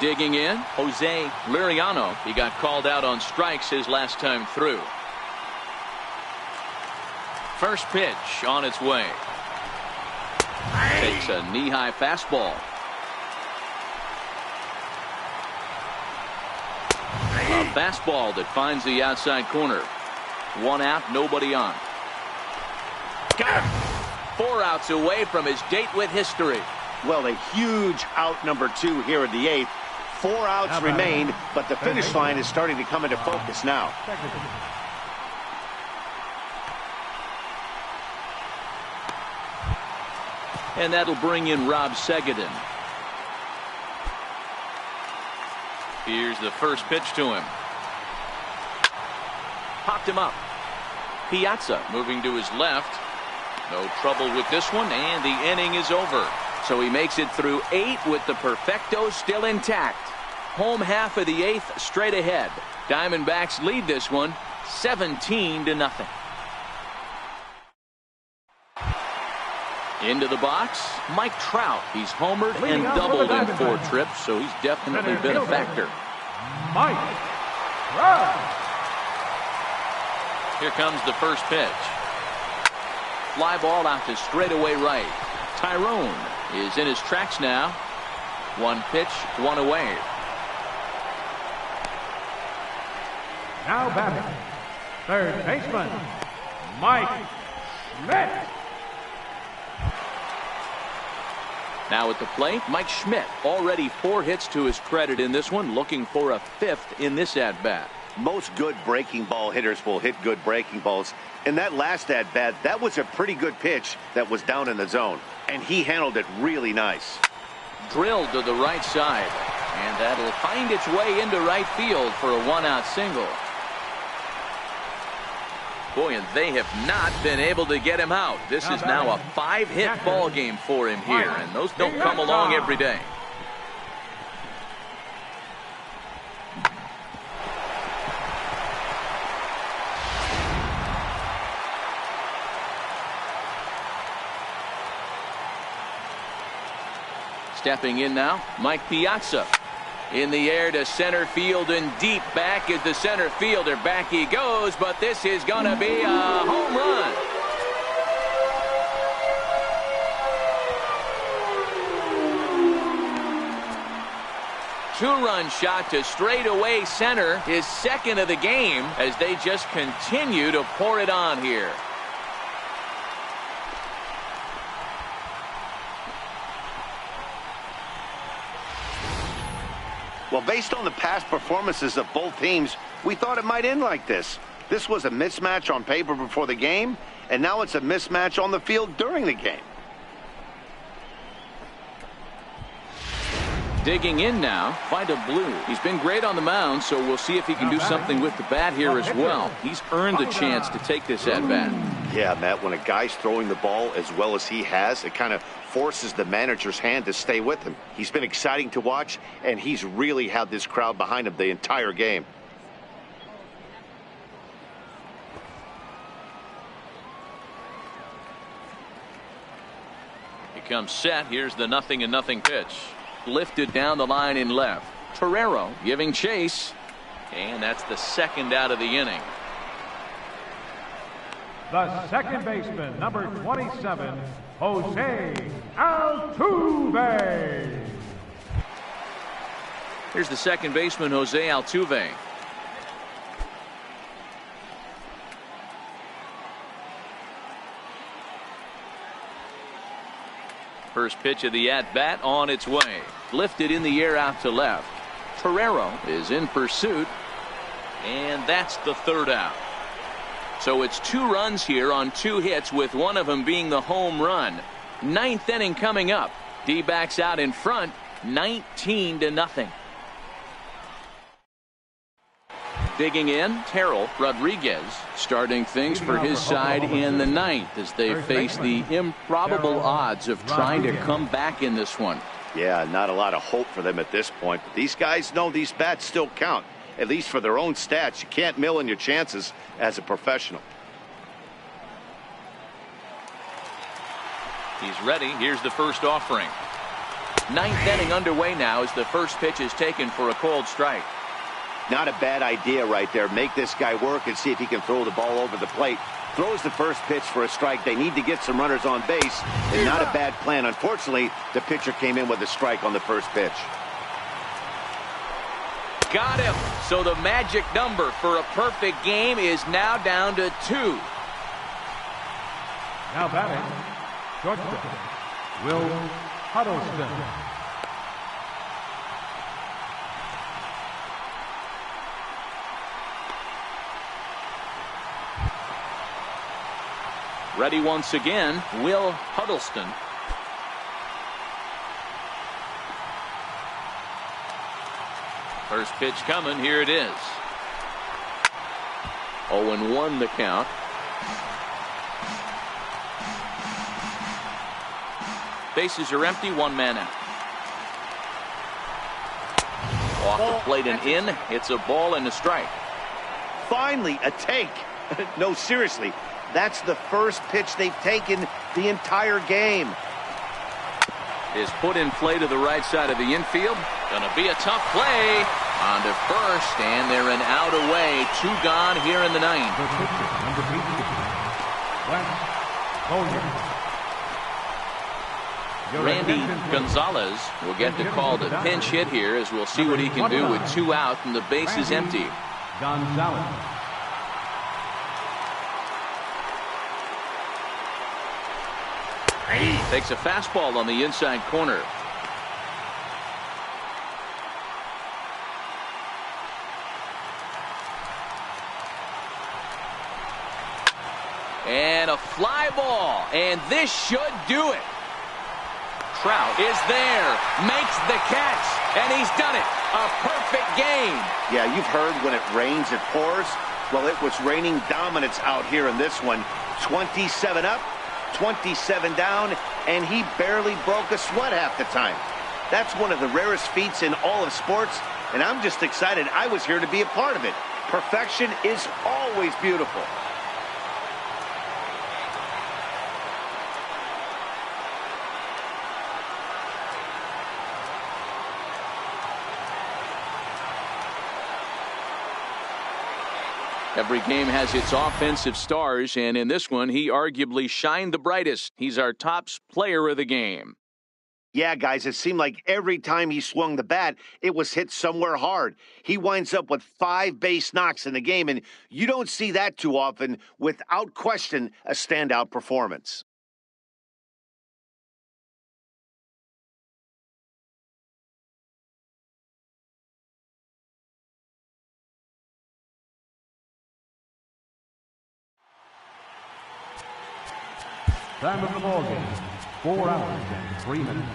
Digging in, Jose Liriano. He got called out on strikes his last time through. First pitch on its way. Takes a knee-high fastball. A fastball that finds the outside corner. 1 out, nobody on. Got him. 4 outs away from his date with history. Well, a huge out number 2 here in the 8th. 4 outs remain, but the finish line is starting to come into focus now. And that'll bring in Rob Segedin. Here's the first pitch to him. Popped him up. Piazza moving to his left. No trouble with this one, and the inning is over. So he makes it through 8 with the perfecto still intact. Home half of the 8th straight ahead. Diamondbacks lead this one 17-0. Into the box, Mike Trout. He's homered and doubled in 4 trips, so he's definitely been a factor. Mike Trout. Here comes the first pitch. Fly ball out to straightaway right. Tyrone is in his tracks now. 1 pitch, 1 away. Now batting, third baseman, Mike Schmidt. Now at the plate, Mike Schmidt. Already 4 hits to his credit in this one, looking for a 5th in this at-bat. Most good breaking ball hitters will hit good breaking balls. In that last at-bat, that was a pretty good pitch that was down in the zone, and he handled it really nice. Drilled to the right side, and that'll find its way into right field for a 1-out single. Boy, and they have not been able to get him out. This is now a 5-hit ball game for him here, and those don't come along every day. Stepping in now, Mike Piazza. In the air to center field and deep back is the center fielder. Back he goes, but this is going to be a home run. Two-run shot to straightaway center, his 2nd of the game, as they just continue to pour it on here. Well, based on the past performances of both teams, we thought it might end like this. This was a mismatch on paper before the game, and now it's a mismatch on the field during the game. Digging in now, Vida Blue. He's been great on the mound, so we'll see if he can do something with the bat here as well. He's earned a chance to take this at-bat. Yeah, Matt, when a guy's throwing the ball as well as he has, it kind of forces the manager's hand to stay with him. He's been exciting to watch, and he's really had this crowd behind him the entire game. He comes set. Here's the 0-0 pitch. Lifted down the line in left. Torero giving chase, and that's the 2nd out of the inning. The second baseman, number 27, Jose Altuve. Here's the second baseman, Jose Altuve. First pitch of the at-bat on its way. Lifted in the air out to left. Torero is in pursuit, and that's the 3rd out. So it's 2 runs here on 2 hits, with one of them being the home run. 9th inning coming up. D-backs out in front, 19-0. Digging in, Terrell Rodriguez starting things for his side in the 9th as they face the improbable odds of trying to come back in this one. Yeah, not a lot of hope for them at this point, but these guys know these bats still count, at least for their own stats. You can't mill in your chances as a professional. He's ready. Here's the first offering. 9th inning underway now as the first pitch is taken for a cold strike. Not a bad idea right there. Make this guy work and see if he can throw the ball over the plate. Throws the first pitch for a strike. They need to get some runners on base, and not a bad plan. Unfortunately, the pitcher came in with a strike on the first pitch. Got him. So the magic number for a perfect game is now down to 2. Now batting, shortstop, Will Huddleston. Ready once again, Will Huddleston. First pitch coming, here it is. 0-1 the count. Bases are empty, one man out. Off the plate and in. It's a ball and a strike. Finally, a take. No, seriously. That's the first pitch they've taken the entire game. Is put in play to the right side of the infield. Gonna be a tough play. On to first, and they're an out away. 2 gone here in the 9th. The pitcher, number 18, Wes Collier. Randy Gonzalez will get the call to pinch hit here, as we'll see what he can do with 2 out and the base is empty. Gonzalez. Takes a fastball on the inside corner. And a fly ball, and this should do it. Trout is there, makes the catch, and he's done it. A perfect game. Yeah, you've heard when it rains, it pours. Well, it was raining dominance out here in this one. 27 up, 27 down, and he barely broke a sweat half the time. That's one of the rarest feats in all of sports, and I'm just excited I was here to be a part of it. Perfection is always beautiful. Every game has its offensive stars, and in this one, he arguably shined the brightest. He's our top player of the game. Yeah, guys, it seemed like every time he swung the bat, it was hit somewhere hard. He winds up with 5 base knocks in the game, and you don't see that too often. Without question, a standout performance. Time of the ball game, 4 hours and 3 minutes.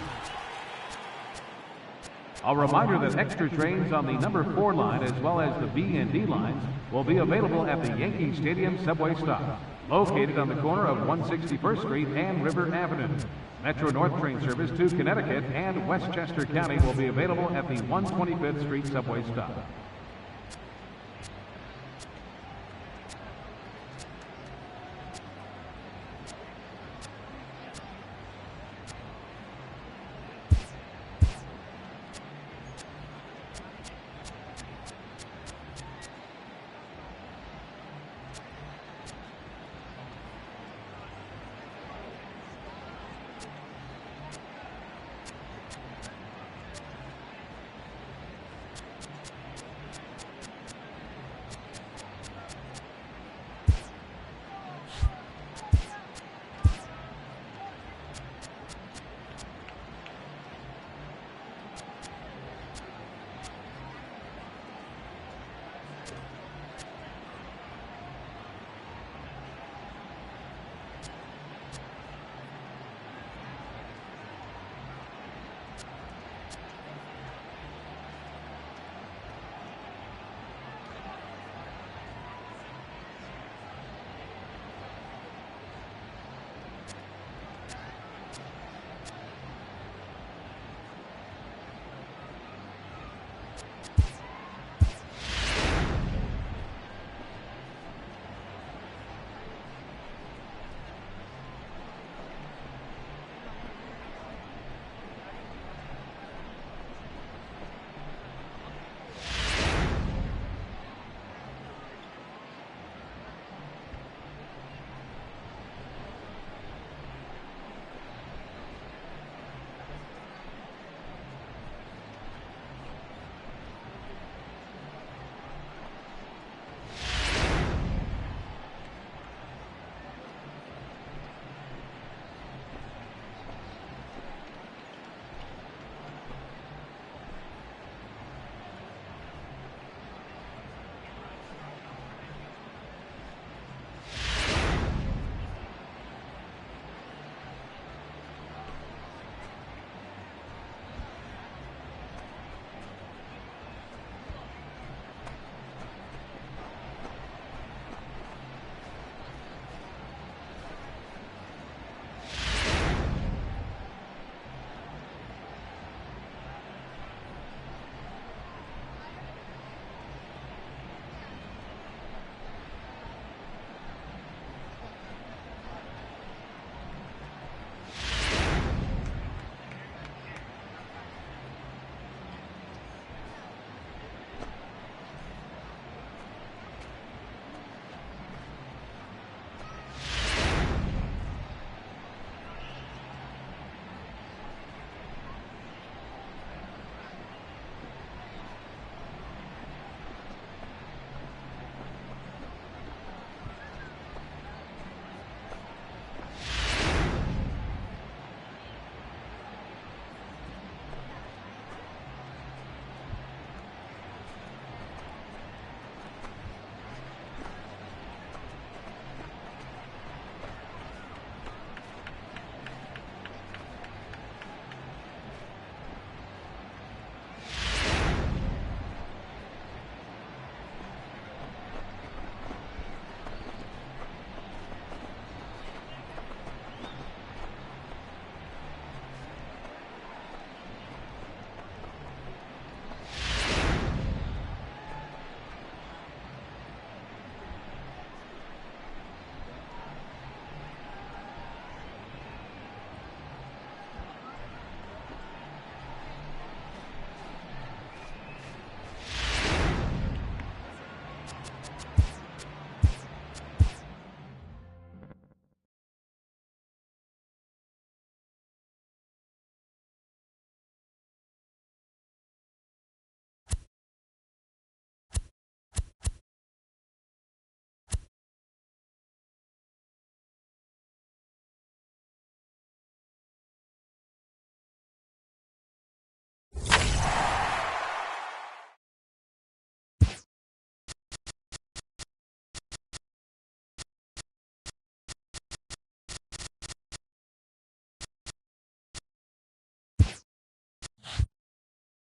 A reminder that extra trains on the number 4 line as well as the B and D lines will be available at the Yankee Stadium subway stop, located on the corner of 161st Street and River Avenue. Metro North train service to Connecticut and Westchester County will be available at the 125th Street subway stop.